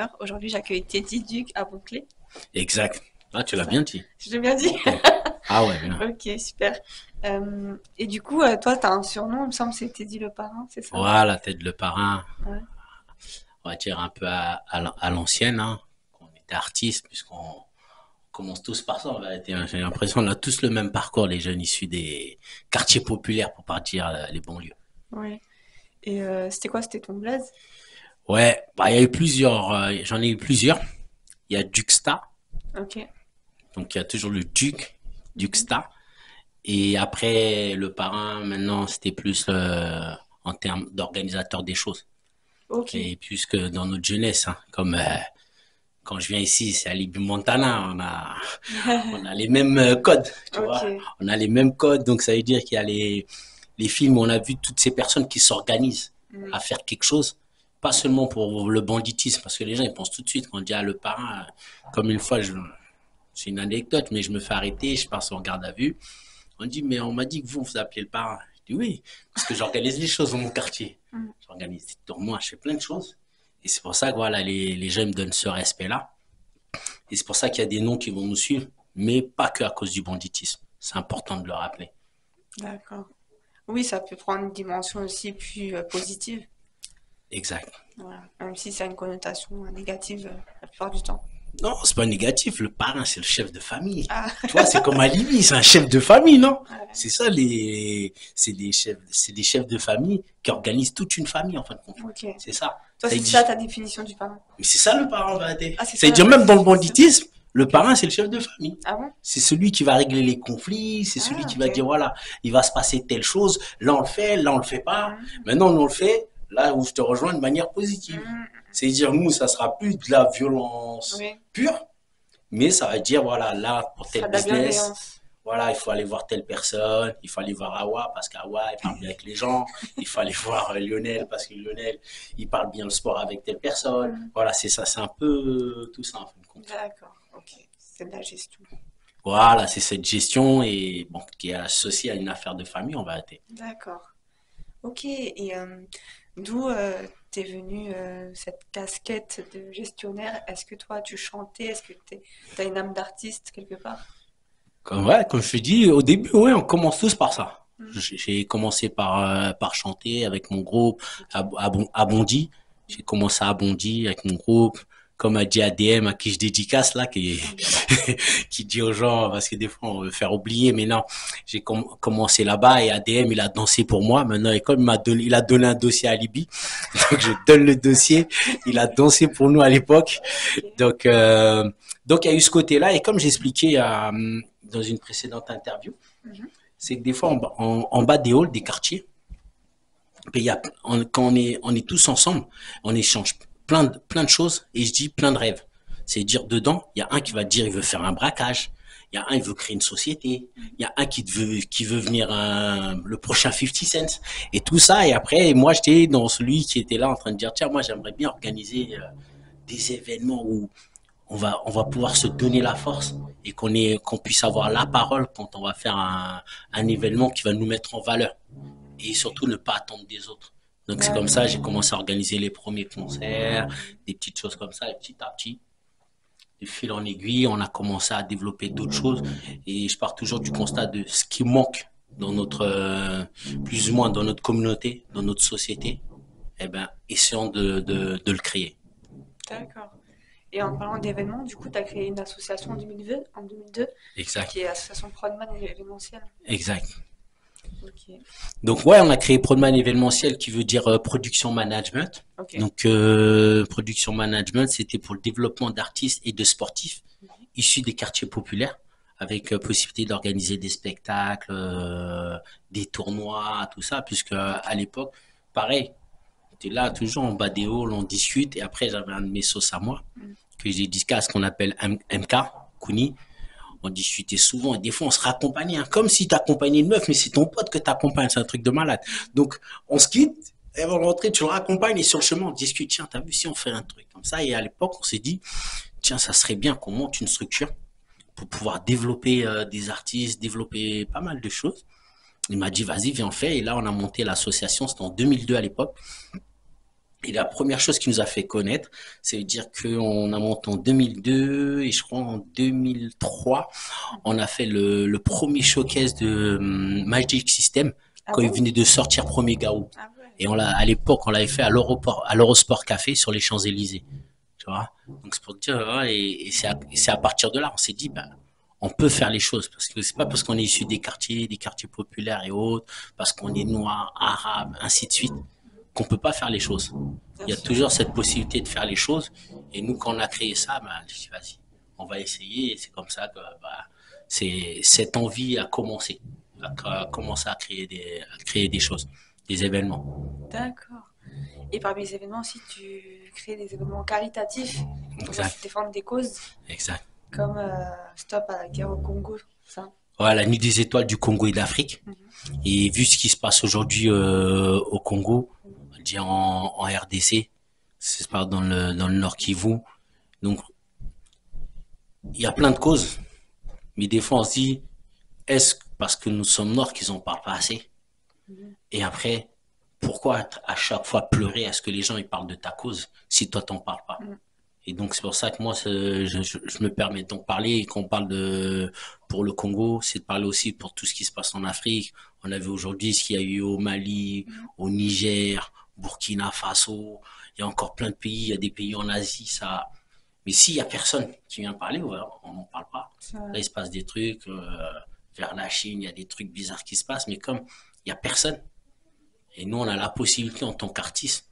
bonheur. Aujourd'hui, j'accueille Teddy Duc à Bonclé. Exact. Ah, tu C'est l'as ça? bien dit. Je l'ai bien dit? Ok. Ah ouais, bien. Ok, super. Et du coup, toi, t'as un surnom, il me semble, c'est Teddy le parrain, c'est ça? Voilà, tête le parrain, Ouais. on va dire un peu à l'ancienne, hein. On était artiste, puisqu'on commence tous par ça, en vérité, hein. J'ai l'impression qu'on a tous le même parcours, les jeunes issus des quartiers populaires, pour pas dire les banlieues. Ouais. Et c'était quoi? C'était ton blaze? Ouais, bah, il y a eu plusieurs, j'en ai eu plusieurs. Il y a Duxta, Ok. donc il y a toujours le Duc, Mhm. Duxta. Et après, le parrain, maintenant, c'était plus en termes d'organisateur des choses. Ok. Et puisque dans notre jeunesse, hein, comme quand je viens ici, c'est à Libye Montana, on a les mêmes codes, tu vois. Ok. On a les mêmes codes, donc ça veut dire qu'il y a les films où on a vu toutes ces personnes qui s'organisent Mm. à faire quelque chose, pas seulement pour le banditisme, parce que les gens ils pensent tout de suite quand on dit ah, le parrain, comme une fois, c'est une anecdote, mais je me fais arrêter, je passe en garde à vue. On dit, mais on m'a dit que vous appelez le parrain. Je dis oui, parce que j'organise les choses dans mon quartier. Mm. J'organise des tournois, je fais plein de choses. Et c'est pour ça que voilà, les gens me donnent ce respect-là. Et c'est pour ça qu'il y a des noms qui vont nous suivre, mais pas que à cause du banditisme. C'est important de le rappeler. D'accord. Oui, ça peut prendre une dimension aussi plus positive. Exact. Voilà. Même si ça a une connotation négative la plupart du temps. Non, c'est pas négatif. Le parrain, c'est le chef de famille. Ah, Tu vois, c'est comme à Libye, c'est un chef de famille, non? ouais. C'est ça, c'est des chefs de famille qui organisent toute une famille, en fin de compte. Ok. C'est ça. Toi, Ça c'est veut ça dire, ta définition du parrain. mais c'est ça le parrain en vérité. Ah, c'est Ça veut ça dire la même dans le définition. banditisme, le Ok. parrain c'est le chef de famille. Ah bon? C'est celui qui va régler les conflits, c'est celui Ah, qui ok. va dire voilà, il va se passer telle chose, là on le fait pas, Mm, maintenant on le fait, là où je te rejoins de manière positive. mm, C'est-à-dire nous ça sera plus de la violence oui, pure, mais ça va dire voilà, là pour ce tel sera de la business, bienveillance. voilà, il faut aller voir telle personne, il faut aller voir Awa parce qu'Awa il parle bien avec les gens, il faut aller voir Lionel parce que Lionel il parle bien le sport avec telle personne. Mm, Voilà, c'est ça, c'est un peu tout ça en fin de compte. d'accord, ok. C'est de la gestion. Voilà, c'est cette gestion et bon, qui est associée à une affaire de famille, on va arrêter. D'accord. Ok. Et d'où t'es venue cette casquette de gestionnaire? Est-ce que toi, tu chantais? Est-ce que t'as une âme d'artiste quelque part? Comme je te dis, au début, ouais, on commence tous par ça. Mm, J'ai commencé par chanter avec mon groupe à Bondy. J'ai commencé à Bondy avec mon groupe. Comme a dit ADM, à qui je dédicace là, mm. qui dit aux gens, parce que des fois on veut faire oublier, mais non, j'ai commencé là-bas et ADM il a dansé pour moi. Maintenant, et comme il a donné un dossier à Libye, donc je donne le dossier. Il a dansé pour nous à l'époque. Ok. Donc, euh, donc il y a eu ce côté-là et comme j'expliquais dans une précédente interview, Mhm. c'est que des fois en bas des halls, des quartiers, ben, quand on est tous ensemble, on échange plein de choses et je dis plein de rêves. C'est dire dedans, il y a un qui va dire il veut faire un braquage, il y a un il veut créer une société, il y a un qui veut venir le prochain 50 Cent et tout ça et après moi j'étais dans celui qui était là en train de dire tiens moi j'aimerais bien organiser des événements où on va pouvoir se donner la force et qu'on puisse avoir la parole quand on va faire un événement qui va nous mettre en valeur et surtout ne pas attendre des autres. Donc c'est comme ça D'accord. j'ai commencé à organiser les premiers concerts, des petites choses comme ça et petit à petit, de fil en aiguille, on a commencé à développer d'autres choses et je pars toujours du constat de ce qui manque dans notre plus ou moins dans notre communauté, dans notre société, eh ben essayons de le créer. D'accord. Et en parlant d'événements, du coup, tu as créé une association en 2002 Exact. qui est l'association Prodman et événementiel. Exact. Ok. Donc ouais, on a créé Prodman événementiel qui veut dire production management. Ok. Donc production management, c'était pour le développement d'artistes et de sportifs Mhm. issus des quartiers populaires avec possibilité d'organiser des spectacles, des tournois, tout ça, puisque à l'époque, pareil, j'étais là toujours en bas des halls, on discute et après j'avais un de mes sauces à moi Mm. que j'ai discuté à ce qu'on appelle MK, Kuni. On discutait souvent et des fois on se raccompagnait, hein, comme si t'accompagnais une meuf, mais c'est ton pote que t'accompagnes, c'est un truc de malade. Donc on se quitte, et avant de rentrer, tu le raccompagnes et sur le chemin on discute, tiens, t'as vu si on fait un truc comme ça. Et à l'époque on s'est dit, tiens, ça serait bien qu'on monte une structure pour pouvoir développer des artistes, développer pas mal de choses. Il m'a dit, vas-y, viens, on fait. Et là, on a monté l'association, c'était en 2002 à l'époque. Et la première chose qui nous a fait connaître, c'est de dire qu'on a monté en 2002 et je crois en 2003, on a fait le premier showcase de Magic System Ah quand il bon? venait de sortir premier Garou. Ah ouais. Et à l'époque, on l'avait fait à l'Eurosport Café sur les Champs-Élysées. Tu vois? Donc c'est pour te dire, ouais, et c'est à partir de là, on s'est dit, bah, on peut faire les choses parce que c'est pas parce qu'on est issu des quartiers populaires et autres, parce qu'on est noir, arabe, ainsi de suite, qu'on peut pas faire les choses. Bien Il y a sûr. toujours cette possibilité de faire les choses. Et nous, quand on a créé ça, bah, j'ai dit, vas-y, on va essayer. Et c'est comme ça que bah, cette envie a commencé, a commencé à créer des choses, des événements. D'accord. Et parmi les événements aussi, tu crées des événements caritatifs pour Exact, défendre des causes exact. comme Stop à la guerre au Congo, ça. Voilà, la nuit des étoiles du Congo et d'Afrique. Mhm. Et vu ce qui se passe aujourd'hui au Congo, on dit en RDC, c'est pas dans le Nord Kivu. Donc, il y a plein de causes. Mais des fois, on se dit, est-ce parce que nous sommes noirs qu'ils en parlent pas assez? Mhm. Et après, pourquoi à chaque fois pleurer? Est-ce que les gens ils parlent de ta cause si toi t'en parles pas? Mhm. Et donc c'est pour ça que moi je me permets d'en parler et qu'on parle de pour le Congo, c'est de parler aussi pour tout ce qui se passe en Afrique. On a vu aujourd'hui ce qu'il y a eu au Mali, Mhm. au Niger, Burkina Faso. Il y a encore plein de pays. Il y a des pays en Asie. Ça. Mais s'il y a personne qui vient parler, ouais, on n'en parle pas. C'est Là vrai. il se passe des trucs vers la Chine. Il y a des trucs bizarres qui se passent. Mais comme il y a personne et nous on a la possibilité en tant qu'artiste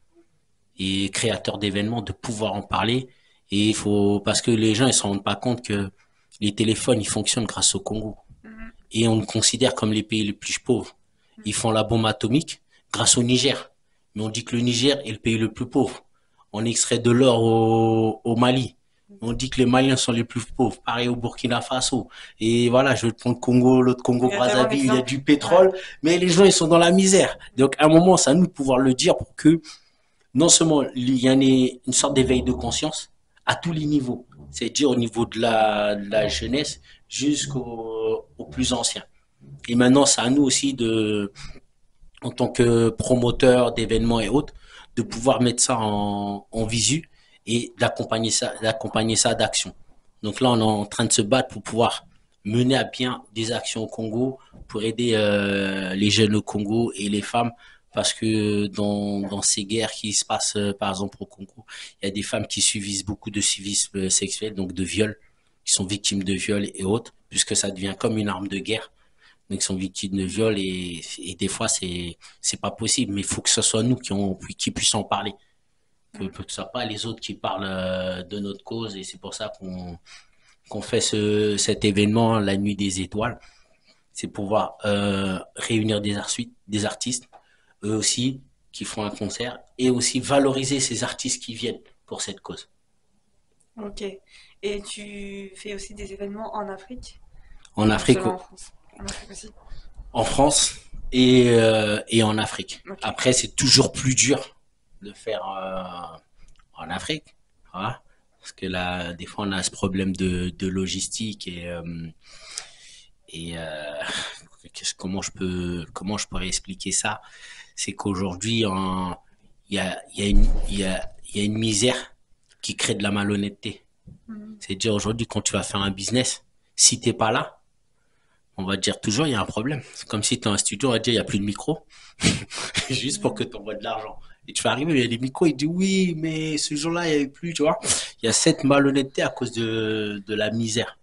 et créateur d'événements de pouvoir en parler. Et il faut, parce que les gens, ils se rendent pas compte que les téléphones, ils fonctionnent grâce au Congo. Mhm. Et on nous considère comme les pays les plus pauvres. Ils font la bombe atomique grâce au Niger. Mais on dit que le Niger est le pays le plus pauvre. On extrait de l'or au Mali. On dit que les Maliens sont les plus pauvres. Pareil au Burkina Faso. Et voilà, je vais prendre le Congo, l'autre Il y a tellement Congo-Brazzaville, il y a d'exemples. du Ouais. pétrole, mais les gens, ils sont dans la misère. Donc, à un moment, c'est à nous de pouvoir le dire pour que non seulement il y en ait une sorte d'éveil de conscience à tous les niveaux, c'est-à-dire au niveau de la jeunesse jusqu'aux plus anciens. Et maintenant, c'est à nous aussi en tant que promoteur d'événements et autres, de pouvoir mettre ça en visu et d'accompagner ça d'action. Donc là, on est en train de se battre pour pouvoir mener à bien des actions au Congo pour aider les jeunes au Congo et les femmes parce que dans ces guerres qui se passent par exemple au Congo, il y a des femmes qui subissent beaucoup de sévices sexuels, donc de viols, qui sont victimes de viols et autres, puisque ça devient comme une arme de guerre. Donc ils sont victimes de viols et des fois c'est pas possible, mais il faut que ce soit nous qui puissions en parler, que ce soit pas les autres qui parlent de notre cause et c'est pour ça qu'on fait cet événement la nuit des étoiles, c'est pouvoir réunir des artistes eux aussi qui font un concert et aussi valoriser ces artistes qui viennent pour cette cause. Ok. Et tu fais aussi des événements en Afrique En ou Afrique, seulement en France? En Afrique aussi. en France et en Afrique. Ok. Après, c'est toujours plus dur de faire en Afrique, voilà. Parce que là, des fois, on a ce problème de logistique et comment je pourrais expliquer ça? C'est qu'aujourd'hui, il y a une misère qui crée de la malhonnêteté. Mhm. C'est-à-dire aujourd'hui, quand tu vas faire un business, si t'es pas là, on va te dire toujours il y a un problème. C'est comme si tu es un studio, on va te dire il y a plus de micro, juste pour que tu envoies de l'argent. Et tu vas arriver, il y a des micros, il dit oui, mais ce jour-là, il n'y avait plus, tu vois. Il y a cette malhonnêteté à cause de la misère.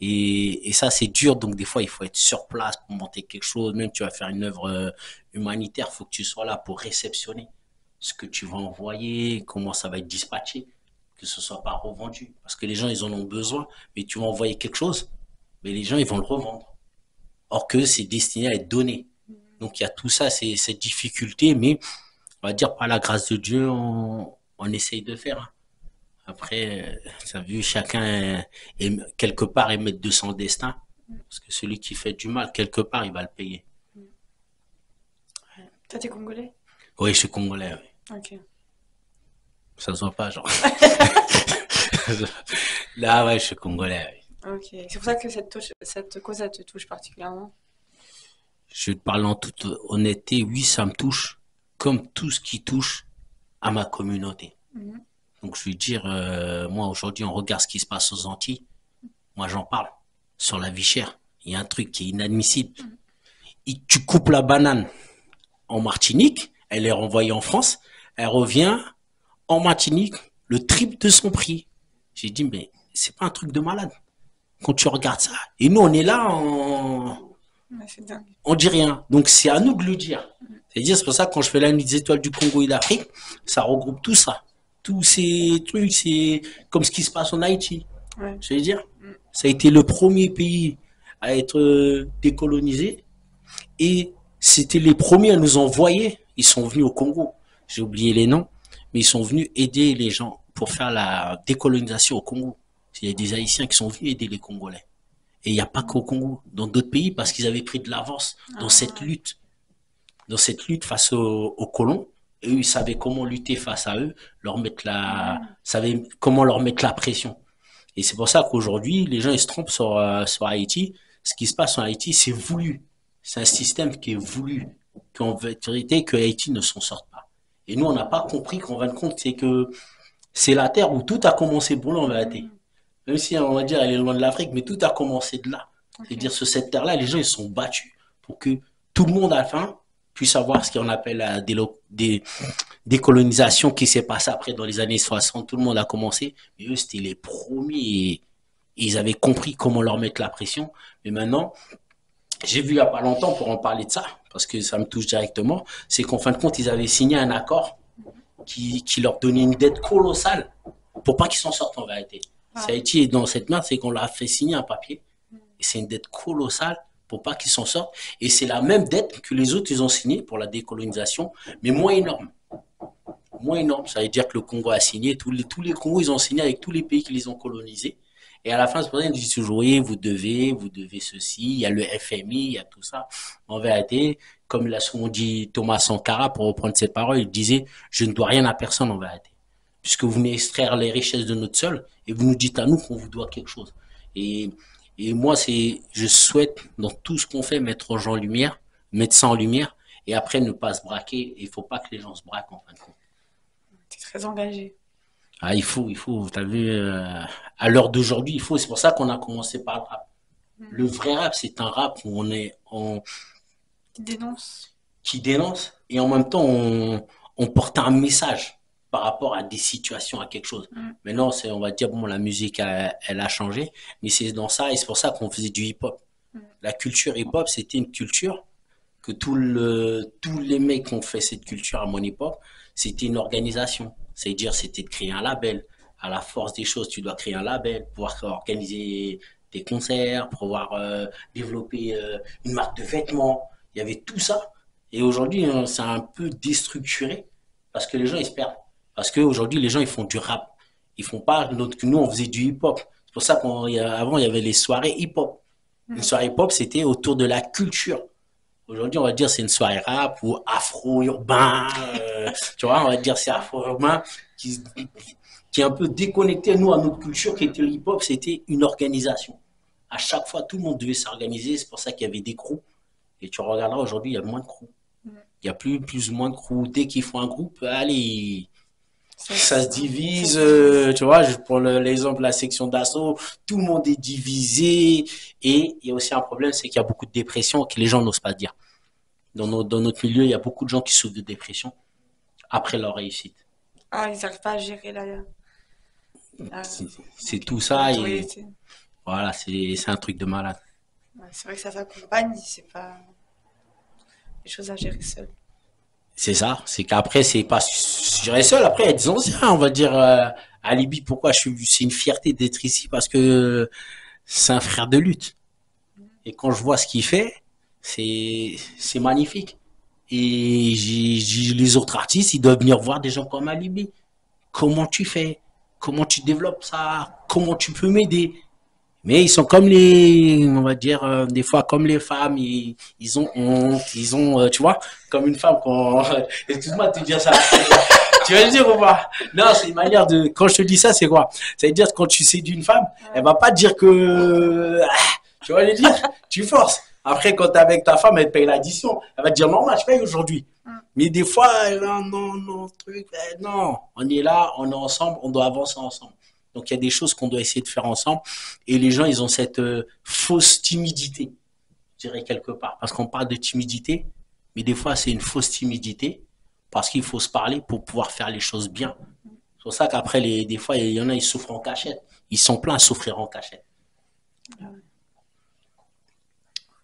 Et ça, c'est dur. Donc, des fois, il faut être sur place pour monter quelque chose. Même tu vas faire une œuvre humanitaire, il faut que tu sois là pour réceptionner ce que tu vas envoyer, comment ça va être dispatché, que ce soit pas revendu. Parce que les gens, ils en ont besoin, mais tu vas envoyer quelque chose, mais les gens, ils vont le revendre. Or que c'est destiné à être donné. Donc, il y a tout ça, c'est cette difficulté, mais on va dire par la grâce de Dieu, on essaye de faire. Après, ça vu, chacun est quelque part est maître de son destin. Parce que celui qui fait du mal, quelque part, il va le payer. Toi, t'es congolais? Oui, je suis congolais, oui. Ok. Ça se voit pas, genre. Là, ouais, je suis congolais, oui. Ok. C'est pour ça que cette cause, elle te touche particulièrement. Je te parle en toute honnêteté, oui, ça me touche. Comme tout ce qui touche à ma communauté. Mhm. Donc, je veux dire, moi, aujourd'hui, on regarde ce qui se passe aux Antilles. Moi, j'en parle sur la vie chère. Il y a un truc qui est inadmissible. Tu coupes la banane en Martinique, elle est renvoyée en France, elle revient en Martinique, le triple de son prix. J'ai dit, mais c'est pas un truc de malade quand tu regardes ça. Et nous, on est là, Ouais, c'est dingue. on dit rien. Donc, c'est à nous de le dire. C'est-à-dire, c'est pour ça que quand je fais la nuit des étoiles du Congo et d'Afrique, ça regroupe tout ça. Tous ces trucs, c'est comme ce qui se passe en Haïti. Ouais. Je veux dire, Mm. ça a été le premier pays à être décolonisé et c'était les premiers à nous envoyer. Ils sont venus au Congo. J'ai oublié les noms, mais ils sont venus aider les gens pour faire la décolonisation au Congo. Il y a des Haïtiens qui sont venus aider les Congolais. Et il n'y a pas qu'au Congo, dans d'autres pays, parce qu'ils avaient pris de l'avance Ah, dans cette lutte face aux colons. Et eux, ils savaient comment lutter face à eux, mm. savaient comment leur mettre la pression. Et c'est pour ça qu'aujourd'hui, les gens ils se trompent sur Haïti. Ce qui se passe en Haïti, c'est voulu. C'est un système qui est voulu. Qu'en vérité, que Haïti ne s'en sorte pas. Et nous, on n'a pas compris qu'en fin de compte, c'est que c'est la terre où tout a commencé pour nous en vérité. Mm. Même si on va dire elle est loin de l'Afrique, mais tout a commencé de là. Ok. C'est-à-dire sur cette terre-là, les gens ils se sont battus pour que tout le monde à la fin puisse avoir ce qu'on appelle la décolonisation qui s'est passée après dans les années 60. Tout le monde a commencé, mais eux c'était les premiers et ils avaient compris comment leur mettre la pression. Mais maintenant, j'ai vu il n'y a pas longtemps pour en parler de ça, parce que ça me touche directement, c'est qu'en fin de compte, ils avaient signé un accord qui leur donnait une dette colossale pour pas qu'ils s'en sortent en vérité. Si Ah, Haïti est dans cette merde, c'est qu'on leur a fait signer un papier. Et c'est une dette colossale pour pas qu'ils s'en sortent. Et c'est la même dette que les autres, ils ont signé pour la décolonisation, mais moins énorme. Moins énorme. Ça veut dire que le Congo a signé, tous les Congos, ils ont signé avec tous les pays qui les ont colonisés. Et à la fin, c'est pour ça qu'ils disent toujours, oui, vous devez ceci, il y a le FMI, il y a tout ça. En vérité, comme l'a souvent dit Thomas Sankara, pour reprendre ses paroles, il disait, je ne dois rien à personne en vérité. Puisque vous venez extraire les richesses de notre sol et vous nous dites à nous qu'on vous doit quelque chose. Et, et moi, je souhaite, dans tout ce qu'on fait, mettre aux gens en lumière, mettre ça en lumière, et après ne pas se braquer. Il ne faut pas que les gens se braquent en fin de compte. t'es très engagé. Ah, t'as vu, à l'heure d'aujourd'hui, c'est pour ça qu'on a commencé par le rap. Mm. Le vrai rap, c'est un rap où Qui dénonce. qui dénonce et en même temps, on porte un message par rapport à des situations, à quelque chose. Mm. Maintenant, on va dire, bon, la musique, elle a changé, mais c'est dans ça et c'est pour ça qu'on faisait du hip-hop. Mm. La culture hip-hop, c'était une culture que tous les mecs qui ont fait cette culture à mon époque, c'était une organisation. C'est-à-dire, c'était de créer un label. À la force des choses, tu dois créer un label, pouvoir organiser des concerts, pouvoir développer une marque de vêtements. Il y avait tout ça. Et aujourd'hui, c'est un peu déstructuré parce que les gens, ils se perdent. Parce qu'aujourd'hui, les gens, ils font du rap. Ils font pas, nous, on faisait du hip-hop. C'est pour ça qu'avant, il y avait les soirées hip-hop. Une Mm. soirée hip-hop, c'était autour de la culture. Aujourd'hui, on va dire c'est une soirée rap ou afro-urbain. Tu vois, on va dire c'est afro-urbain qui, qui est un peu déconnecté, nous, à notre culture, qui était le hip-hop, c'était une organisation. À chaque fois, tout le monde devait s'organiser. C'est pour ça qu'il y avait des crews. Et tu regarderas aujourd'hui, il y a moins de crews. Mm. Il y a plus ou moins de crews. Dès qu'ils font un groupe, allez, Ça, ça se ça divise. se divise. Tu vois, je prends l'exemple de la section d'assaut. Tout le monde est divisé. Et il y a aussi un problème, c'est qu'il y a beaucoup de dépression que les gens n'osent pas dire. Dans notre milieu, il y a beaucoup de gens qui souffrent de dépression après leur réussite. Ah, ils n'arrivent pas à gérer la, C'est tout la ça et notoriété. voilà, c'est un truc de malade. Ouais, c'est vrai que ça s'accompagne, c'est pas des choses à gérer seul. C'est ça, c'est qu'après, c'est pas, je dirais seul, après, il y a des anciens, on va dire, à Libye, pourquoi c'est une fierté d'être ici parce que c'est un frère de lutte. Et quand je vois ce qu'il fait, c'est magnifique. Et les autres artistes, ils doivent venir voir des gens comme Alibi. Comment tu fais? Comment tu développes ça? Comment tu peux m'aider? Mais ils sont comme on va dire, des fois comme les femmes, ils ont honte, tu vois, comme une femme quand, excuse-moi de te dire ça. Tu vas le dire ou pas? Non, c'est une manière de, quand je te dis ça, c'est quoi? Ça veut dire que quand tu séduis une femme, elle Ouais. va pas te dire que, tu vas lui dire, tu forces. Après, quand t'es avec ta femme, elle te paye l'addition. Elle va te dire, non, moi, je paye aujourd'hui. Mais des fois, non, non, non, truc, non, on est là, on est ensemble, on doit avancer ensemble. Donc, il y a des choses qu'on doit essayer de faire ensemble. Et les gens, ils ont cette fausse timidité, je dirais quelque part. Parce qu'on parle de timidité, mais des fois, c'est une fausse timidité. Parce qu'il faut se parler pour pouvoir faire les choses bien. C'est pour ça qu'après, des fois, il y en a, ils souffrent en cachette. Ils sont pleins à souffrir en cachette.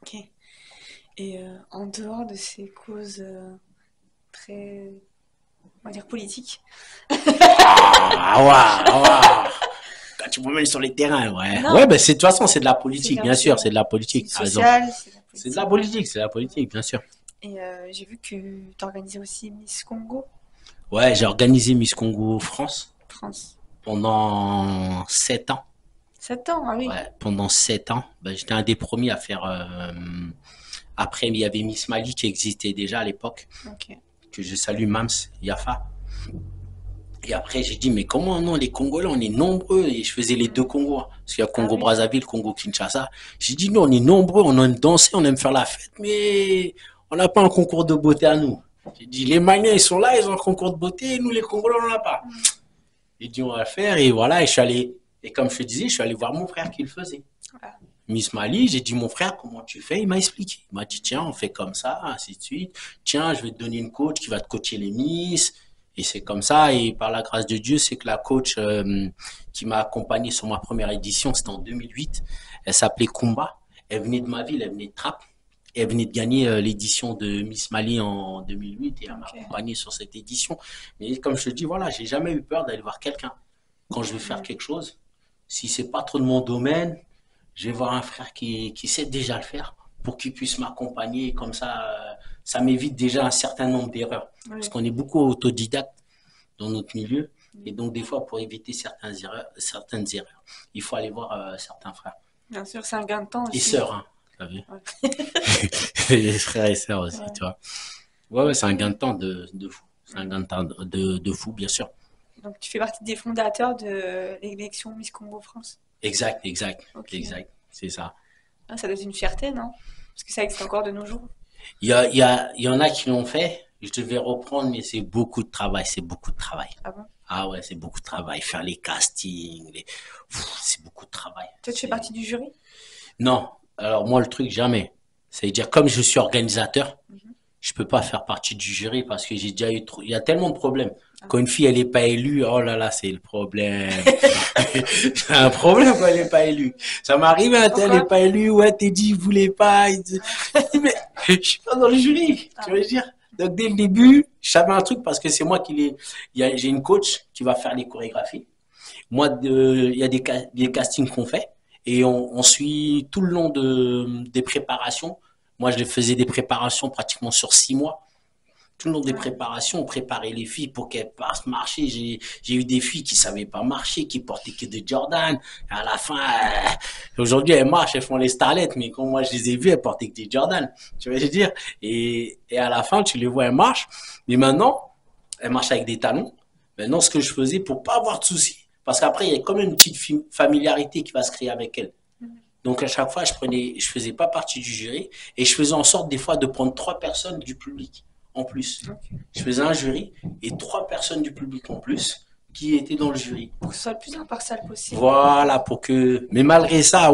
Ok. Et en dehors de ces causes très, on va dire, politiques. Ah, ouais, ouais. Quand tu me mets sur les terrains, ouais. Ouais, Non, ben, de toute façon, c'est de la c'est politique, un bien peu, sûr, c'est de la c'est politique, t'as raison. social, c'est de la C'est de la politique. politique, c'est de la politique, bien sûr. Et j'ai vu que tu organisais aussi Miss Congo Ouais, j'ai organisé Miss Congo France France. pendant 7 ans. 7 ans, ah oui. Ouais, pendant 7 ans. Ben, j'étais un des premiers à faire. Après, il y avait Miss Mali qui existait déjà à l'époque, Ok. que je salue Mams Yafa. Et après, j'ai dit, mais comment non, les Congolais, on est nombreux. Et je faisais les deux Congos, hein. Parce qu'il y a Ah oui. Congo-Brazzaville, Congo-Kinshasa. J'ai dit, nous, on est nombreux, on aime danser, on aime faire la fête, mais on n'a pas un concours de beauté à nous. J'ai dit, les Maliens, ils sont là, ils ont un concours de beauté, et nous, les Congolais, on n'en a pas. J'ai dit, on va le faire, et voilà, et je suis allé, et comme je te disais, je suis allé voir mon frère qui le faisait. Ah, Miss Mali, j'ai dit, mon frère, comment tu fais? Il m'a expliqué. Il m'a dit, tiens, on fait comme ça, ainsi de suite. Tiens, je vais te donner une coach qui va te coacher les Miss. Et c'est comme ça. Et par la grâce de Dieu, c'est que la coach qui m'a accompagné sur ma première édition, c'était en 2008. Elle s'appelait Kumba. Elle venait de ma ville, elle venait de Trappes. Elle venait de gagner l'édition de Miss Mali en 2008 et elle m'a ok. accompagné sur cette édition. Mais comme je te dis, voilà, j'ai jamais eu peur d'aller voir quelqu'un. Quand je veux faire quelque chose, si c'est pas trop de mon domaine, je vais voir un frère qui sait déjà le faire pour qu'il puisse m'accompagner. Comme ça m'évite déjà un certain nombre d'erreurs. Parce Oui. qu'on est beaucoup autodidacte dans notre milieu. Et donc, des fois, pour éviter certaines erreurs, il faut aller voir certains frères. Bien sûr, c'est un gain de temps Et aussi. sœurs, hein, vous savez. Ouais. Les frères et sœurs aussi, Ouais. tu vois. Ouais, ouais, c'est un gain Ok. de temps de fou. C'est un gain de temps de fou, bien sûr. Donc tu fais partie des fondateurs de l'élection Miss Congo France. Exact, exact, Ok. exact. C'est ça. Ah, ça doit être une fierté, non? Parce que ça existe encore de nos jours. Il y en a qui l'ont fait. Je devais reprendre, mais c'est beaucoup de travail. C'est beaucoup de travail. Ah bon? Ah ouais, c'est beaucoup de travail. Faire les castings, c'est beaucoup de travail. Toi, tu fais partie du jury? Non. Alors moi, le truc, jamais. C'est-à-dire, comme je suis organisateur, je peux pas faire partie du jury parce que j'ai déjà eu trop. Il y a tellement de problèmes. Ah. Quand une fille, elle est pas élue, oh là là, c'est le problème. C'est un problème quand elle est pas élue. Ça m'arrive, hein, elle est Pourquoi? pas élue, ouais, t'es dit, il voulait pas. Mais je suis pas dans le jury, Ah. tu veux dire. Donc dès le début, je savais un truc parce que c'est moi qui les. J'ai une coach qui va faire les chorégraphies. Moi, il y a des castings qu'on fait et on suit tout le long des préparations. Moi, je faisais des préparations pratiquement sur 6 mois. Tout le long des Ouais. préparations, on préparait les filles pour qu'elles passent marcher. J'ai eu des filles qui savaient pas marcher, qui portaient que des Jordan. À la fin, aujourd'hui, elles marchent, elles font les starlettes, mais quand moi je les ai vues, elles portaient que des Jordan. Tu vois ce que je veux dire? Et à la fin, tu les vois, elles marchent. Mais maintenant, elles marchent avec des talons. Maintenant, ce que je faisais pour pas avoir de soucis, parce qu'après, il y a quand même une petite familiarité qui va se créer avec elles. Donc à chaque fois, je faisais pas partie du jury et je faisais en sorte des fois de prendre 3 personnes du public en plus. Ok. Je faisais un jury et 3 personnes du public en plus qui étaient dans le jury. Pour que ce soit le plus impartial possible. Voilà, pour que. Mais malgré ça,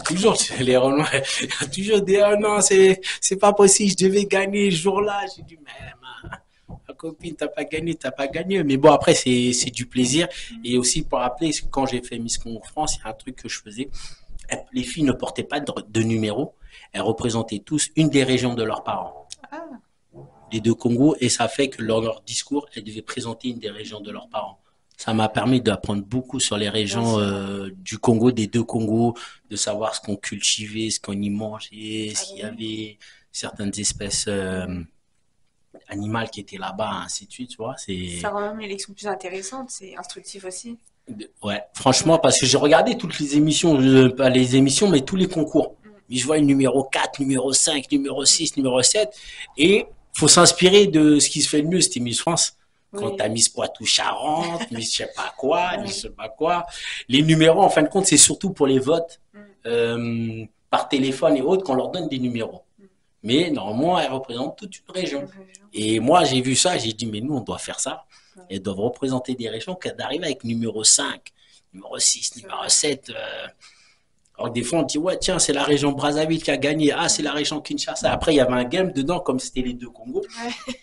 toujours les Renois, il y a toujours des oh non, c'est pas possible, je devais gagner ce jour-là. J'ai dit mais ma copine, t'as pas gagné, t'as pas gagné. Mais bon, après c'est du plaisir et aussi pour rappeler quand j'ai fait Miss Congo France, il y a un truc que je faisais. Les filles ne portaient pas de numéro, elles représentaient tous une des régions de leurs parents. Ah, Les deux Congos, et ça fait que dans leur discours, elles devaient présenter une des régions de leurs parents. Ça m'a permis d'apprendre beaucoup sur les bien régions sûr. du Congo, des deux Congos, de savoir ce qu'on cultivait, ce qu'on y mangeait, Ah s'il y oui. avait certaines espèces animales qui étaient là-bas, ainsi de suite, tu vois. Ça rend même l'élection plus intéressante, c'est instructif aussi. Ouais, franchement, Ouais. parce que j'ai regardé toutes les émissions, pas les émissions, mais tous les concours. Mais je vois le numéro 4, numéro 5, numéro 6, numéro 7, et faut s'inspirer de ce qui se fait le mieux, c'était Miss France. Quand Oui. t'as Miss Poitou-Charentes, Miss je sais pas quoi, Miss je Ouais. sais pas quoi. Les numéros, en fin de compte, c'est surtout pour les votes Mm. par téléphone et autres qu'on leur donne des numéros. Mais normalement, elles représentent toute une région. une région. Et moi, j'ai vu ça, j'ai dit, mais nous, on doit faire ça. Ouais, Elles doivent représenter des régions qu'elles arrivent avec numéro 5, numéro 6, c'est numéro vrai. 7. Alors, des fois, on dit, ouais, tiens, c'est la région Brazzaville qui a gagné. Ah, c'est la région Kinshasa. Après, il y avait un game dedans, comme c'était les deux Congos. Ouais,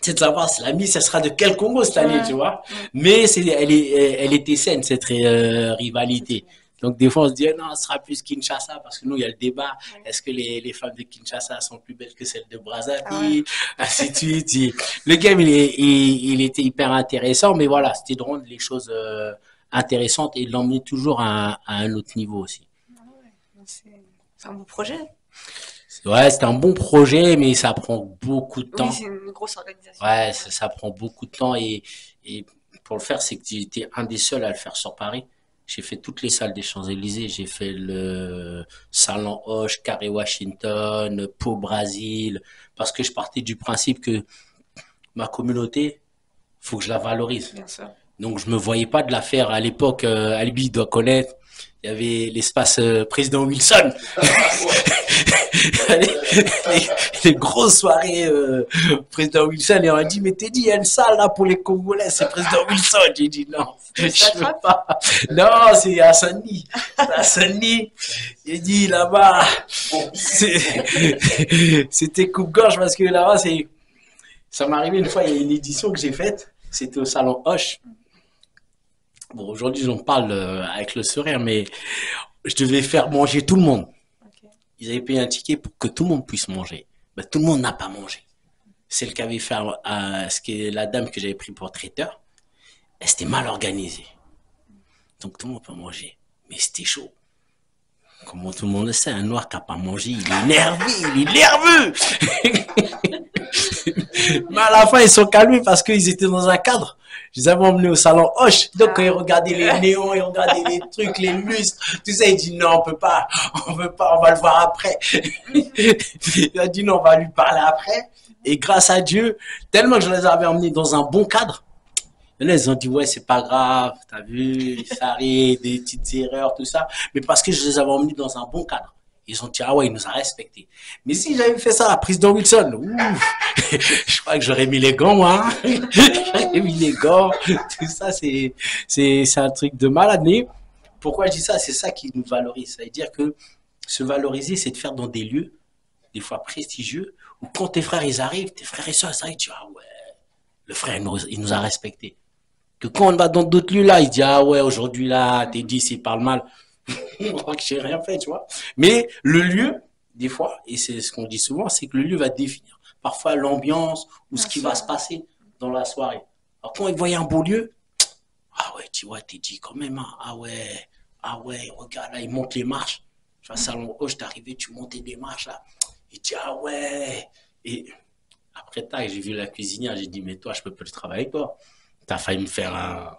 C'est de savoir si la Miss, elle sera de quel Congo cette année, tu ouais, vois. ouais. Mais elle était saine, cette C'est rivalité. vrai. Donc, des fois, on se dit, non, ce sera plus Kinshasa, parce que nous, il y a le débat. Ouais. Est-ce que les femmes de Kinshasa sont plus belles que celles de Ah ouais. Brazzaville? Ainsi de suite. Le game, il était hyper intéressant, mais voilà, c'était de rendre les choses intéressantes et de l'emmener toujours à un autre niveau aussi. Ah ouais. C'est un beau projet. Ouais, c'est un bon projet, mais ça prend beaucoup de Oui, temps. c'est une grosse organisation. Ouais, Ouais. ça prend beaucoup de temps et pour le faire, c'est que j'ai été un des seuls à le faire sur Paris. J'ai fait toutes les salles des Champs-Élysées. J'ai fait le Salon Hoche, Carré Washington, Pau Brésil, parce que je partais du principe que ma communauté, faut que je la valorise. Bien sûr. Donc je me voyais pas de la faire à l'époque. Albi doit connaître. Il y avait l'espace président Wilson. les, les grosses soirées président Wilson et on a dit mais t'es dit il y a une salle là pour les Congolais c'est président Wilson. J'ai dit non C'était je veux Satrap? pas, non c'est à Saint-Denis, j'ai dit là-bas c'était coupe-gorge parce que là-bas c'est, ça m'est arrivé une fois, il y a une édition que j'ai faite, c'était au salon Hoche. Bon aujourd'hui j'en parle avec le sourire mais je devais faire manger tout le monde. Ok. Ils avaient payé un ticket pour que tout le monde puisse manger. Ben, tout le monde n'a pas mangé. Celle qui avait fait ce qui est la dame que j'avais pris pour traiteur, elle s'était mal organisée. Donc tout le monde peut manger. Mais c'était chaud. Comment tout le monde le sait, un noir qui n'a pas mangé, il est énervé, il est nerveux. Mais à la fin, ils sont calmés parce qu'ils étaient dans un cadre. Je les avais emmenés au salon Hoche. Donc, quand ils regardaient les néons, ils regardaient les trucs, les lustres, tout ça, ils disent non, on peut pas, on va le voir après. Il a dit non, on va lui parler après. Et grâce à Dieu, tellement que je les avais emmenés dans un bon cadre, là, ils ont dit, ouais, c'est pas grave, t'as vu, ça arrive, des petites erreurs, tout ça. Mais parce que je les avais emmenés dans un bon cadre. Ils ont dit, ah ouais, il nous a respectés. Mais si j'avais fait ça à la président Wilson, ouf, je crois que j'aurais mis les gants, moi. J'aurais mis les gants. Tout ça, c'est un truc de malade. Mais pourquoi je dis ça? C'est ça qui nous valorise. Ça veut dire que se valoriser, c'est de faire dans des lieux, des fois prestigieux, où quand tes frères, ils arrivent, tes frères et soeurs, ils arrivent, tu dis, ah ouais, le frère, il nous a respectés. Que quand on va dans d'autres lieux là, il dit ah ouais aujourd'hui là t'es dit s'il parle mal, on croit que j'ai rien fait tu vois. Mais le lieu des fois et c'est ce qu'on dit souvent, c'est que le lieu va définir parfois l'ambiance ou ce Bien qui va sûr. se passer dans la soirée. Alors quand il voyait un beau lieu, ah ouais tu vois t'es dit quand même hein, ah ouais regarde là il monte les marches. Tu vois salon Hoche t'es arrivé tu montais des marches là, il dit ah ouais et après tac j'ai vu la cuisinière j'ai dit mais toi je peux plus travailler avec toi. T'as failli me faire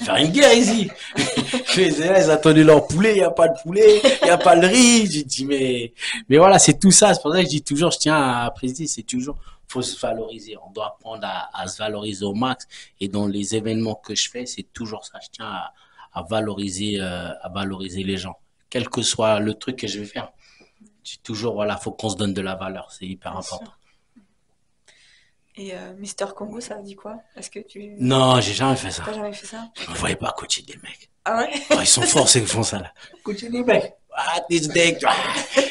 faire une guerre ici. Ils attendaient leur poulet, il n'y a pas de poulet, il n'y a pas de riz. J'ai dit, mais voilà, c'est tout ça. C'est pour ça que je dis toujours, je tiens à préciser, c'est toujours, faut se valoriser. On doit apprendre à se valoriser au max. Et dans les événements que je fais, c'est toujours ça. Je tiens à valoriser les gens. Quel que soit le truc que je vais faire. Je dis toujours, voilà, faut qu'on se donne de la valeur. C'est hyper Bien important. sûr. Et Mister Congo, ça dit quoi? Est-ce que tu... Non, j'ai jamais fait ça. T'as jamais fait ça? Je ne voyais pas coacher des mecs. Ah ouais? Oh, ils sont forts, ceux qui font ça, là. Coacher des mecs. Ah, t'es deck. Ah,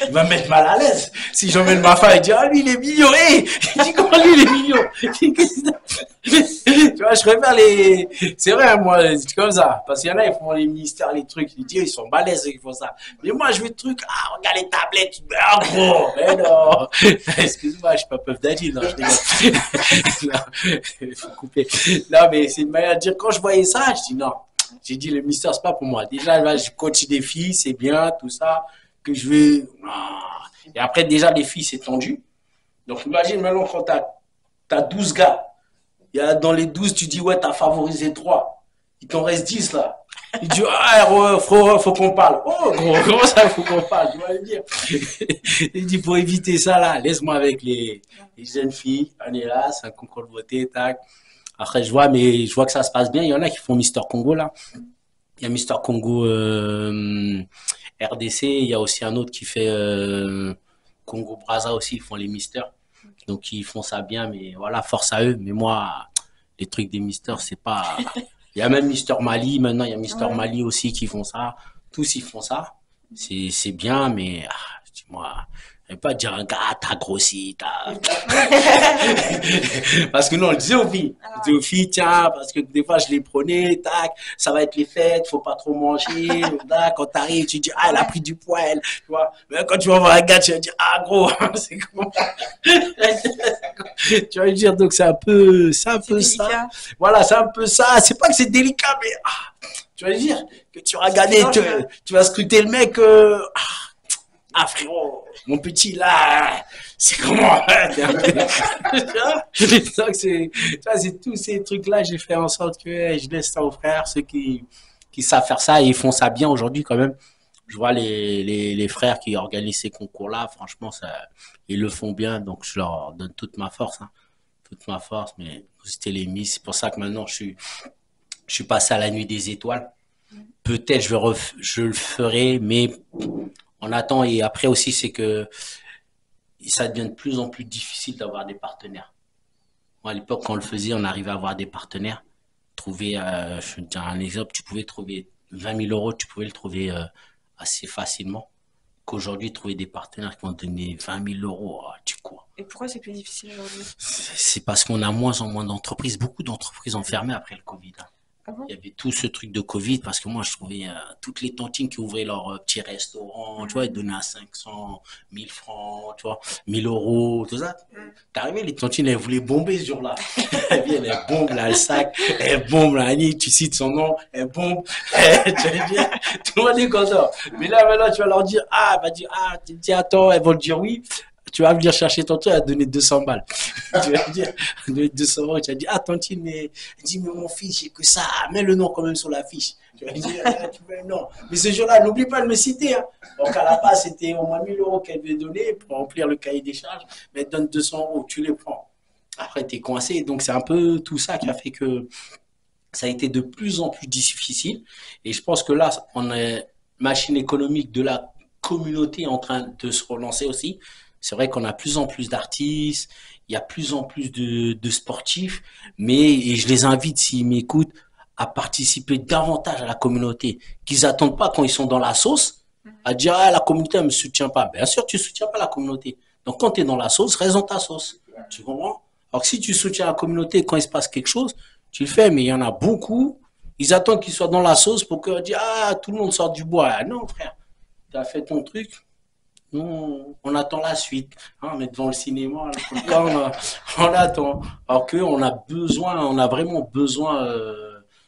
il va me mettre mal à l'aise. Si j'emmène ma femme, elle dit, ah, lui, il est mignon. Hé! Je dis, comment lui, il est mignon? Tu vois, je préfère les, c'est vrai, moi, c'est comme ça. Parce qu'il y en a, ils font les ministères, les trucs. Ils disent, ils sont balèzes, ceux qui font ça. Mais moi, je veux le truc, ah, regarde les tablettes. Ah, gros. Mais non. Excuse-moi, je suis pas Puff Daddy, non, je rigole. Non, il faut couper. Non, mais c'est une manière de dire, quand je voyais ça, je dis, non. J'ai dit, le mystère, c'est pas pour moi. Déjà, là, je coach des filles, c'est bien, tout ça, que je vais. Et après, déjà, les filles, c'est tendu. Donc, imagine maintenant quand t'as 12 gars. Il y a, dans les 12, tu dis, ouais, t'as favorisé 3. Il t'en reste 10 là. Il dit, ah, ouais, faut qu'on parle. Oh, gros, comment ça, faut qu'on parle? Tu vas le dire. Il dit, pour éviter ça là, laisse-moi avec les jeunes filles. On est là, c'est un concours de beauté, tac. Après, mais je vois que ça se passe bien. Il y en a qui font Mister Congo, là. Il y a Mister Congo RDC. Il y a aussi un autre qui fait Congo-Brazza aussi, ils font les misters. Donc, ils font ça bien, mais voilà, force à eux. Mais moi, les trucs des misters, c'est pas. Il y a même Mister Mali, maintenant, il y a Mister Ouais. Mali aussi qui font ça. Tous, ils font ça. C'est bien, mais dis-moi, je vais pas dire un gars, ah, t'as grossi, t'as. Parce que non, on le disait aux filles. On Ah disait ouais. aux filles, tiens, parce que des fois, je les prenais, tac, ça va être les fêtes, faut pas trop manger. Tac, quand t'arrives, tu dis, ah, elle a Ouais. pris du poids, elle. Tu vois. Mais quand tu vas voir un gars, tu vas dire, ah, gros, c'est comment? Tu vas lui dire, donc c'est un C'est peu ça. délicat. Voilà, c'est un peu ça. C'est pas que c'est délicat, mais tu vas lui dire que tu vas C'est regarder, dangereux. tu vas scruter le mec. Frérot, mon petit là, c'est comment? C'est tous ces trucs-là, j'ai fait en sorte que je laisse ça aux frères, ceux qui savent faire ça et ils font ça bien aujourd'hui quand même. Je vois les frères qui organisent ces concours-là, franchement, ça, ils le font bien, donc je leur donne toute ma force, hein, toute ma force. Mais c'était les Miss, c'est pour ça que maintenant je suis passé à la nuit des étoiles. Peut-être je le ferai, mais on attend. Et après aussi, c'est que ça devient de plus en plus difficile d'avoir des partenaires. Moi, à l'époque, quand on le faisait, on arrivait à avoir des partenaires. Trouver, je vais te dire un exemple, tu pouvais trouver 20 000 euros, tu pouvais le trouver assez facilement. Qu'aujourd'hui, trouver des partenaires qui vont te donner 20 000 euros, tu cours. Et pourquoi c'est plus difficile aujourd'hui? C'est parce qu'on a moins en moins d'entreprises. Beaucoup d'entreprises ont fermé après le Covid, hein. Ah bon? Il y avait tout ce truc de Covid parce que moi je trouvais toutes les tontines qui ouvraient leur petit restaurant, tu vois, ils Mhm. donnaient à 500, 1000 francs, tu vois, 1000 euros, tout ça. Mhm. T'arrivais, les tontines, elles voulaient bomber ce jour-là. Elles viennent, elles bombent là, le sac, elles bombent là, Annie, tu cites son nom, elles bombent, tu vas dire, tout le monde est content. Mais là, maintenant, tu vas leur dire, ah, elle va dire, ah, tu dis, attends, elles vont te dire oui. Tu vas venir chercher ton truc, elle va te donner 200 balles. Tu vas dire, 200 euros, tu vas dire, ah, tantine, mais, elle dit, mais mon fils, j'ai que ça, mets le nom quand même sur la fiche. Tu vas dire, ah, tu mets le nom. Mais ce jour-là, n'oublie pas de me citer, hein. Donc, à la base, c'était au moins 1000 euros qu'elle devait donner pour remplir le cahier des charges, mais elle te donne 200 euros, tu les prends. Après, tu es coincé. Donc, c'est un peu tout ça qui a fait que ça a été de plus en plus difficile. Et je pense que là, on est machine économique de la communauté en train de se relancer aussi. C'est vrai qu'on a plus en plus d'artistes, il y a plus en plus de sportifs, mais et je les invite, s'ils m'écoutent, à participer davantage à la communauté, qu'ils attendent pas quand ils sont dans la sauce, à dire, ah, la communauté ne me soutient pas. Bien sûr, tu soutiens pas la communauté. Donc, quand tu es dans la sauce, reste dans ta sauce. Tu comprends? Alors que si tu soutiens la communauté quand il se passe quelque chose, tu le fais, mais il y en a beaucoup, ils attendent qu'ils soient dans la sauce pour que dire, ah, tout le monde sort du bois. Ah, non, frère, tu as fait ton truc, nous, on attend la suite. Hein, on est devant le cinéma, là, on attend. Alors qu'on a besoin, on a vraiment besoin,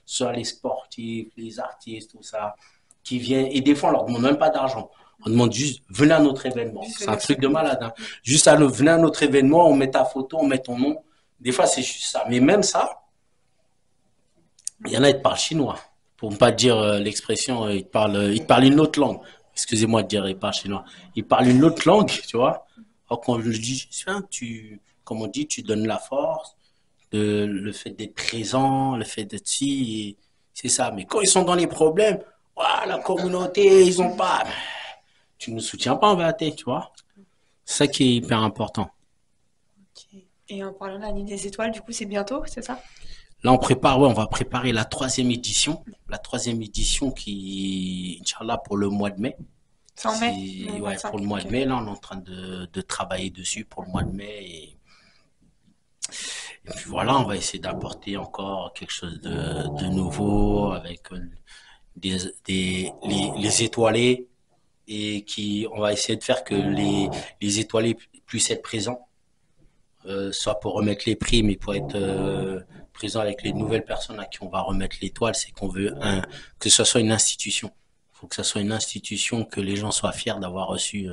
soit les sportifs, les artistes, tout ça, qui viennent. Et des fois, on leur demande même pas d'argent. On demande juste, venez à notre événement. Juste C'est un venir truc de soutenir. malade, hein. Juste venez à notre événement, on met ta photo, on met ton nom. Des fois, c'est juste ça. Mais même ça, il y en a, ils te parlent chinois. Pour ne pas dire l'expression, ils te parlent une autre langue. Excusez-moi de dire, ils parlent chinois. Ils parlent une autre langue, tu vois. Alors quand je dis, tiens, comme on dit, tu donnes la force, le fait d'être présent, le fait d'être si, c'est ça. Mais quand ils sont dans les problèmes, ouah, la communauté, ils ont pas. Tu ne nous soutiens pas en vérité, tu vois. C'est ça qui est hyper important. Ok. Et en parlant de la nuit des étoiles, du coup, c'est bientôt, c'est ça? Là, on prépare, ouais, on va préparer la troisième édition. La troisième édition qui, Inch'Allah, pour le mois de mai. C'est en mai, le Ouais, pour 25. le mois Ok. de mai, là, on est en train de travailler dessus pour le mois de mai. Et puis voilà, on va essayer d'apporter encore quelque chose de nouveau avec les étoilés et on va essayer de faire que les étoilés puissent être présents, soit pour remettre les prix, mais pour être présent avec les nouvelles personnes à qui on va remettre l'étoile. C'est qu'on veut que ce soit une institution. Il faut que ce soit une institution, que les gens soient fiers d'avoir reçu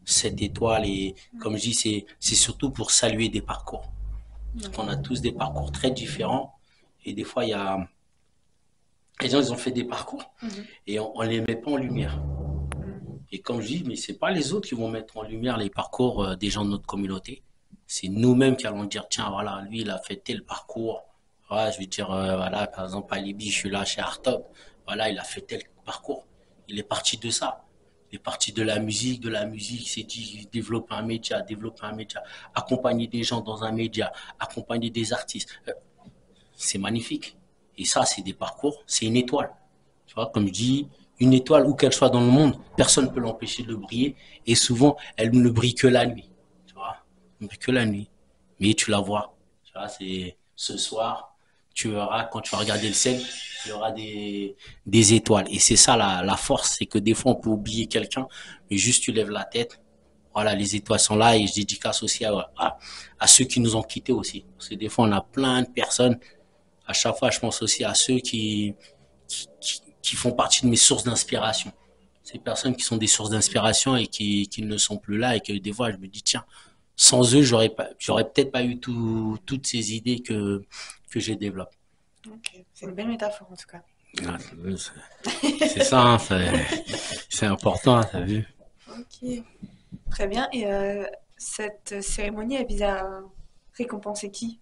cette étoile. Et comme je dis, c'est surtout pour saluer des parcours. Parce qu'on a tous des parcours très différents. Et des fois, il y a les gens, ils ont fait des parcours Mhm. et on les met pas en lumière. Mhm. Et comme je dis, mais c'est pas les autres qui vont mettre en lumière les parcours des gens de notre communauté. C'est nous-mêmes qui allons dire, tiens, voilà, lui, il a fait tel parcours. Voilà, je vais dire, voilà, par exemple, à Libye, je suis là chez Artop. Voilà, il a fait tel parcours. Il est parti de ça. les parties de la musique, c'est dit développer un média, accompagner des gens dans un média, accompagner des artistes. C'est magnifique. Et ça, c'est des parcours, c'est une étoile. Tu vois, comme je dis, une étoile, où qu'elle soit dans le monde, personne ne peut l'empêcher de briller. Et souvent, elle ne brille que la nuit. Tu vois, elle ne brille que la nuit. Mais tu la vois. Tu vois, c'est ce soir, tu verras, quand tu vas regarder le ciel, il y aura des étoiles. Et c'est ça la force, c'est que des fois, on peut oublier quelqu'un, mais juste tu lèves la tête. Voilà, les étoiles sont là et je dédicace aussi à ceux qui nous ont quittés aussi. Parce que des fois, on a plein de personnes. À chaque fois, je pense aussi à ceux qui font partie de mes sources d'inspiration. Ces personnes qui sont des sources d'inspiration et qui ne sont plus là et que des fois, je me dis, tiens, sans eux, j'aurais peut-être pas eu toutes ces idées que je développe. Ok, c'est une belle métaphore en tout cas. Ah, c'est ça, hein, c'est important, hein, t'as vu. Ok, très bien. Et cette cérémonie, elle vise à récompenser qui?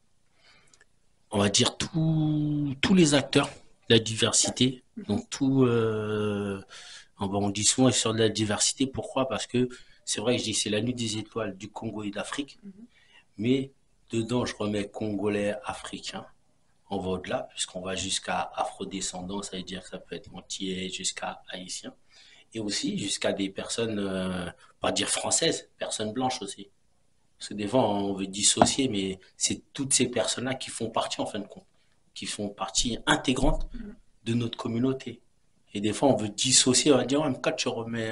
On va dire tous les acteurs de la diversité. Donc on dit souvent sur de la diversité. Pourquoi? Parce que c'est vrai que je dis c'est la nuit des étoiles du Congo et d'Afrique, Mhm. mais dedans je remets congolais, africain. On va au-delà puisqu'on va jusqu'à afrodescendants, ça veut dire que ça peut être antillais jusqu'à haïtien, et aussi jusqu'à des personnes, pas dire françaises, personnes blanches aussi. Parce que des fois, on veut dissocier, mais c'est toutes ces personnes-là qui font partie, en fin de compte, qui font partie intégrante Mhm. de notre communauté. Et des fois, on veut dissocier, on va dire, ouais, mais quand tu remets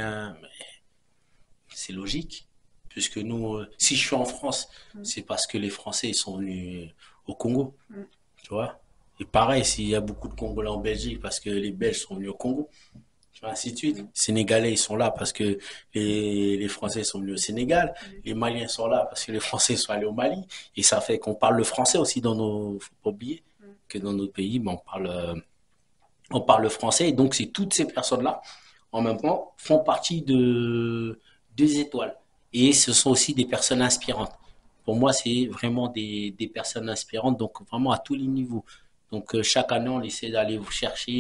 c'est logique. Puisque nous, si je suis en France, Mhm. c'est parce que les Français ils sont venus au Congo, Mhm. tu vois. Et pareil, s'il y a beaucoup de Congolais en Belgique, parce que les Belges sont venus au Congo, tu vois, ainsi de suite. Les Mhm. Sénégalais, ils sont là parce que les Français sont venus au Sénégal. Mhm. Les Maliens sont là parce que les Français sont allés au Mali. Et ça fait qu'on parle le français aussi dans nos... Faut pas oublier Mhm. que dans notre pays, ben, on parle le français. Et donc, c'est toutes ces personnes-là, en même temps, font partie de deux étoiles. Et ce sont aussi des personnes inspirantes. Pour moi, c'est vraiment des personnes inspirantes, donc vraiment à tous les niveaux. Donc, chaque année, on essaie d'aller vous chercher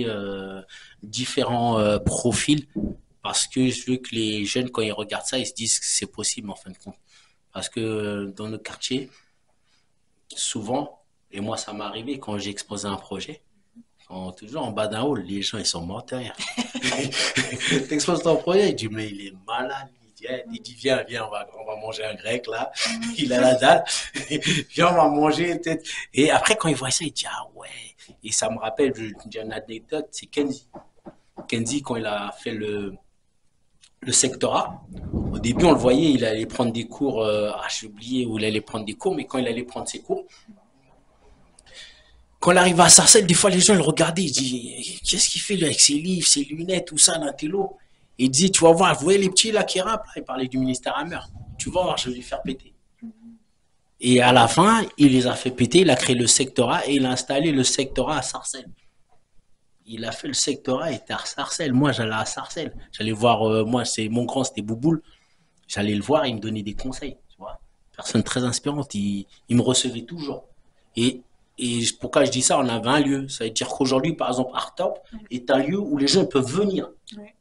différents profils parce que je veux que les jeunes, quand ils regardent ça, ils se disent que c'est possible en fin de compte. Parce que dans nos quartiers, souvent, et moi, ça m'est arrivé quand j'ai exposé un projet, toujours en bas d'un hall, les gens, ils sont morts de rire. T'exposes ton projet, il dit, mais il est malade. Il dit, viens, on va manger un grec, là. Mhm. Il a la dalle. Viens, on va manger, peut-être. Et après, quand il voit ça, il dit, ah ouais. Et ça me rappelle, je dis une anecdote, c'est Kenzie. Kenzie, quand il a fait le sectorat, au début, on le voyait, il allait prendre des cours, j'ai oublié où il allait prendre des cours, mais quand il allait prendre ses cours, quand il arrive à Sarcelles, des fois les gens le regardaient, ils disent qu'est-ce qu'il fait lui avec ses livres, ses lunettes, tout ça, l'intello. Et il dit tu vas voir, vous voyez les petits là qui rappent, là, il parlait du ministère Hammer. Tu vas voir, je vais les faire péter. Et à la fin, il les a fait péter, il a créé le sectorat et il a installé le sectorat à Sarcelles. Il a fait le sectorat, il était à Sarcelles. Moi, j'allais à Sarcelles. J'allais voir, moi, c'est mon grand, c'était Bouboule. J'allais le voir, il me donnait des conseils, tu vois. Personne très inspirante, il me recevait toujours. Et, et pourquoi je dis ça, on avait un lieu. Ça veut dire qu'aujourd'hui, par exemple, Artop Mhm. est un lieu où les gens peuvent venir, Ouais.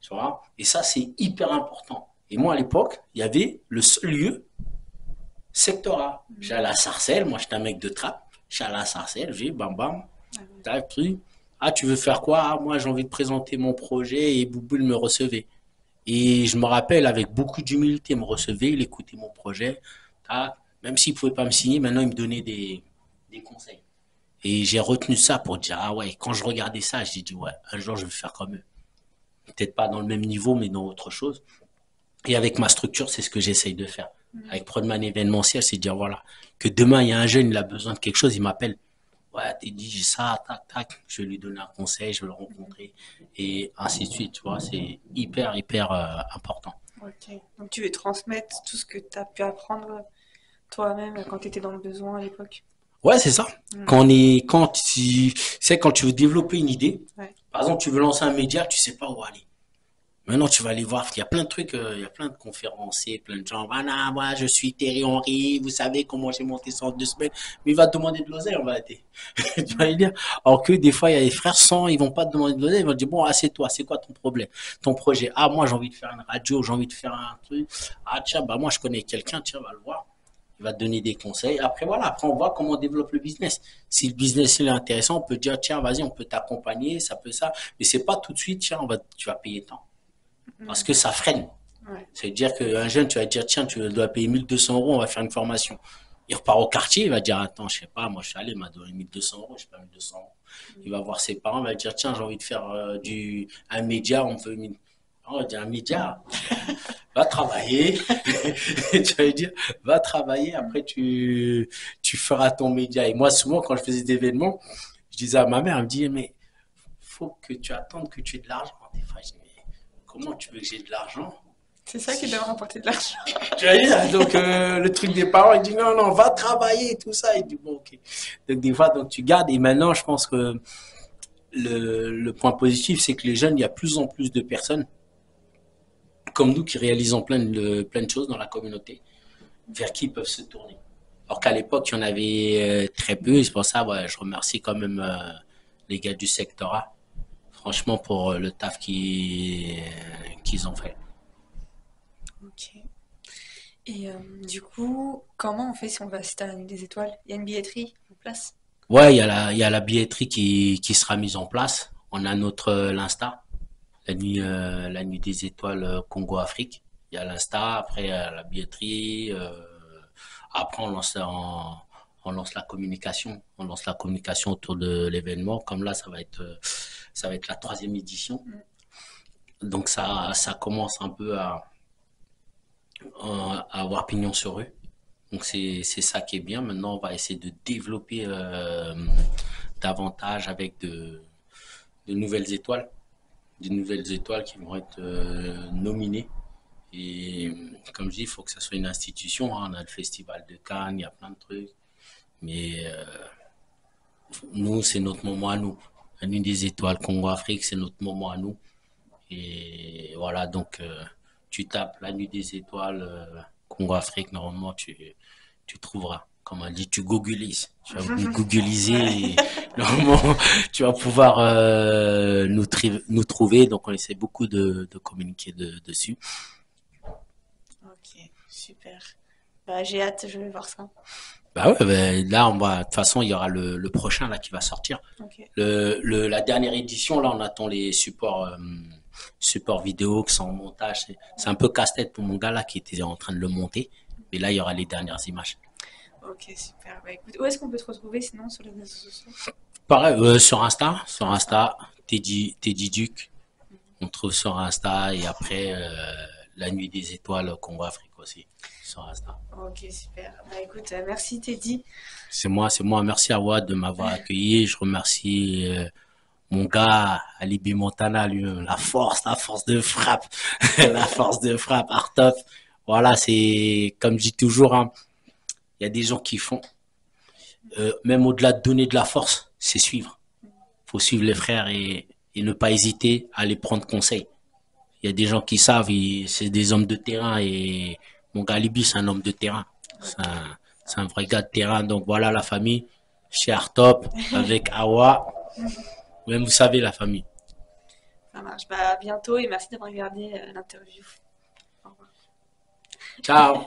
tu vois. Et ça, c'est hyper important. Et moi, à l'époque, il y avait le seul lieu, sectorat. Mhm. J'allais à Sarcelles, moi, j'étais un mec de trappe. J'allais à Sarcelles, j'ai bam bam, Ah ouais. t'as pris. Ah, tu veux faire quoi? Ah, moi, j'ai envie de présenter mon projet et Bouboule me recevait. Et je me rappelle, avec beaucoup d'humilité, il me recevait, il écoutait mon projet. Ah, même s'il ne pouvait pas me signer, maintenant, il me donnait des conseils. Et j'ai retenu ça pour dire, ah ouais, quand je regardais ça, j'ai dit, ouais, un jour, je vais faire comme eux. Peut-être pas dans le même niveau, mais dans autre chose. Et avec ma structure, c'est ce que j'essaye de faire. Mhm. Avec Prodman événementiel, c'est dire, voilà, que demain, il y a un jeune, il a besoin de quelque chose, il m'appelle. Ouais, t'es dit, j'ai ça, tac, tac, je vais lui donner un conseil, je vais le rencontrer, et ainsi de suite, tu vois, c'est hyper important. Ok. Donc tu veux transmettre tout ce que tu as pu apprendre toi-même quand tu étais dans le besoin à l'époque. Ouais, c'est ça. Mhm. C'est quand tu veux développer une idée, Ouais. par exemple, tu veux lancer un média, tu sais pas où aller. Maintenant, tu vas aller voir, il y a plein de trucs, il y a plein de conférenciers, plein de gens. Voilà, moi, je suis Thierry Henry, vous savez comment j'ai monté ça en 2 semaines. Mais il va te demander de l'oseille, on va arrêter. Tu vas lui dire. Alors que des fois, il y a des frères sans, ils vont pas te demander de l'oseille, ils vont te dire, bon, assieds-toi, c'est quoi ton problème, ton projet? Ah, moi, j'ai envie de faire une radio, j'ai envie de faire un truc. Ah, tiens, bah, moi, je connais quelqu'un, tiens, va le voir. Il va te donner des conseils. Après, voilà, après, on voit comment on développe le business. Si le business il est intéressant, on peut dire, tiens, vas-y, on peut t'accompagner, ça peut ça. Mais c'est pas tout de suite, tiens, tu vas payer tant. Parce que ça freine. Ouais. Ça veut dire qu'un jeune, tu vas dire, tiens, tu dois payer 1 200 euros, on va faire une formation. Il repart au quartier, il va dire, attends, je sais pas, moi je suis allé, il m'a donné 1 200 euros, je sais pas 1 200 euros. Il va voir ses parents, il va dire, tiens, j'ai envie de faire un média, on me fait 1000. On va dire, un média, va travailler. Tu vas lui dire, va travailler, après tu feras ton média. Et moi, souvent, quand je faisais des événements, je disais à ma mère, elle me dit, mais faut que tu attendes que tu aies de l'argent. Des fois, je dis, mais comment tu veux que j'ai de l'argent? C'est ça qui doit rapporter de l'argent. Tu vois, donc le truc des parents, il dit non, non, va travailler, tout ça. Il dit bon, ok. Donc des fois, donc tu gardes. Et maintenant, je pense que le point positif, c'est que les jeunes, il y a plus en plus de personnes comme nous qui réalisent plein de choses dans la communauté, vers qui ils peuvent se tourner. Alors qu'à l'époque, il y en avait très peu. Et c'est pour ça, ouais, je remercie quand même les gars du secteur, franchement, pour le taf qu'ils ont fait. Ok. Et du coup, comment on fait si on va assister à la nuit des étoiles? Il y a une billetterie en place? Ouais, il y a la billetterie qui sera mise en place. On a notre l'Insta, la nuit des étoiles Congo-Afrique. Il y a l'Insta, après la billetterie. Après, on lance la communication. On lance la communication autour de l'événement. Comme là, ça va être la 3e édition. Donc ça commence un peu à avoir pignon sur rue. Donc c'est ça qui est bien. Maintenant, on va essayer de développer davantage avec de nouvelles étoiles, des nouvelles étoiles qui vont être nominées. Et comme je dis, il faut que ça soit une institution, hein. On a le Festival de Cannes, il y a plein de trucs. Mais nous, c'est notre moment à nous. La nuit des étoiles Congo-Afrique, c'est notre moment à nous. Et voilà, donc tu tapes la nuit des étoiles Congo-Afrique, normalement tu trouveras. Comme on dit, tu googlises. Tu vas googliser et normalement tu vas pouvoir nous trouver. Donc on essaie beaucoup de communiquer dessus. Ok, super. Bah, j'ai hâte, je vais voir ça. Bah ouais, là de toute façon il y aura le prochain là qui va sortir. Ok. La dernière édition là on attend les supports vidéo qui sont en montage. C'est un peu casse-tête pour mon gars là qui était en train de le monter. Mais là il y aura les dernières images. Ok, super. Bah, écoute, où est-ce qu'on peut te retrouver sinon sur les réseaux sociaux? Pareil, sur Insta, Teddy Duc, on trouve sur Insta et après la nuit des étoiles Congo Afrique aussi sur Insta. Ok, super. Bah, écoute, merci Teddy. C'est moi. Merci à Wad de m'avoir accueilli. Je remercie mon gars Alibi Montana, lui, la force de frappe, la force de frappe, Artov. Voilà, c'est comme je dis toujours, hein, il y a des gens qui font, même au-delà de donner de la force, c'est suivre. Faut suivre les frères et ne pas hésiter à les prendre conseil. Il y a des gens qui savent, c'est des hommes de terrain et mon gars Alibi, c'est un homme de terrain. C'est un vrai gars de terrain. Donc voilà la famille, chez Artop, avec Awa. Même vous savez la famille. Ça marche. Bah, à bientôt et merci d'avoir regardé l'interview. Au revoir. Ciao